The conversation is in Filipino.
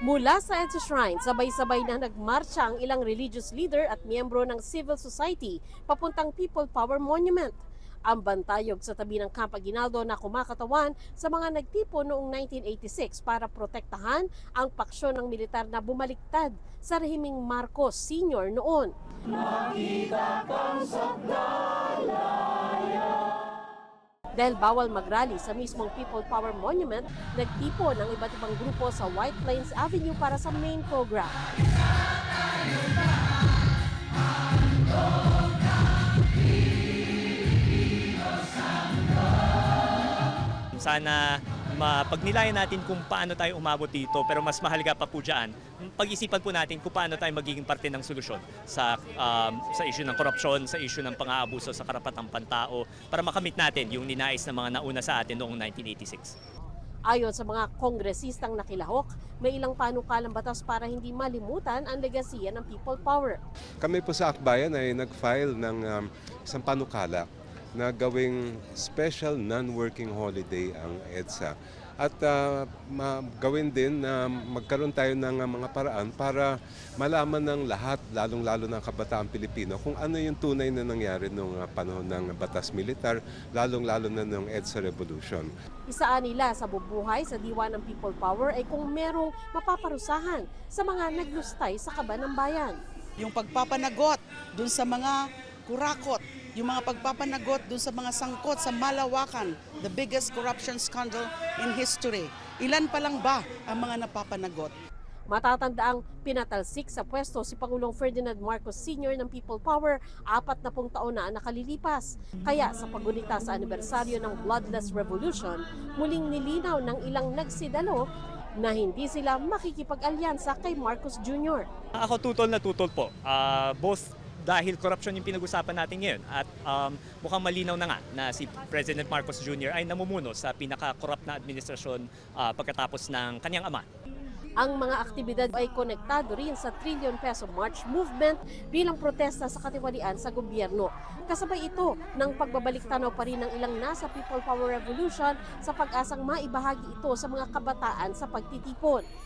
Mula sa EDSA Shrine, sabay-sabay na nagmarcha ang ilang religious leader at miyembro ng civil society papuntang People Power Monument. Ang bantayog sa tabi ng Camp Aguinaldo na kumakatawan sa mga nagtipon noong 1986 para protektahan ang paksyon ng militar na bumaliktad sa rehimeng Marcos Sr. noon. Dahil bawal magrally sa mismong People Power Monument, nagtipon ang iba't ibang grupo sa White Plains Avenue para sa main program. Sana mapagnilayan natin kung paano tayo umabot dito, pero mas mahalaga pa po dyan, pag-isipan po natin kung paano tayo magiging parte ng solusyon sa issue ng korupsyon, sa issue ng pang-aabuso sa karapatang pantao para makamit natin yung ninais ng mga nauna sa atin noong 1986. Ayon sa mga kongresistang nakilahok, may ilang panukalang batas para hindi malimutan ang legasiya ng People Power. Kami po sa Akbayan ay nag-file ng isang panukala na gawing special non-working holiday ang EDSA. At gawin din na magkaroon tayo ng mga paraan para malaman ng lahat, lalong-lalo ng kabataan Pilipino, kung ano yung tunay na nangyari noong panahon ng batas militar, lalong-lalo na noong EDSA Revolution. Isaan nila sa bubuhay sa diwa ng People Power ay kung merong mapaparusahan sa mga naglustay sa kaban ng bayan. Yung pagpapanagot dun sa mga kurakot, yung mga pagpapanagot dun sa mga sangkot sa malawakan, the biggest corruption scandal in history. Ilan pa lang ba ang mga napapanagot? Matatandaang pinatalsik sa pwesto si Pangulong Ferdinand Marcos Sr. ng People Power 40 taon na ang nakalilipas. Kaya sa paggunita sa anibersaryo ng Bloodless Revolution, muling nilinaw ng ilang nagsidalo na hindi sila makikipag-alyansa kay Marcos Jr. Ako tutol na tutol po, both dahil korupsyon yung pinag-usapan natin ngayon at mukhang malinaw na nga na si President Marcos Jr. ay namumuno sa pinaka-corrupt na administrasyon pagkatapos ng kanyang ama. Ang mga aktibidad ay konektado rin sa trillion peso March movement bilang protesta sa katiwalian sa gobyerno. Kasabay ito ng pagbabalik tanaw pa rin ng ilang nasa People Power Revolution sa pag-asang maibahagi ito sa mga kabataan sa pagtitipon.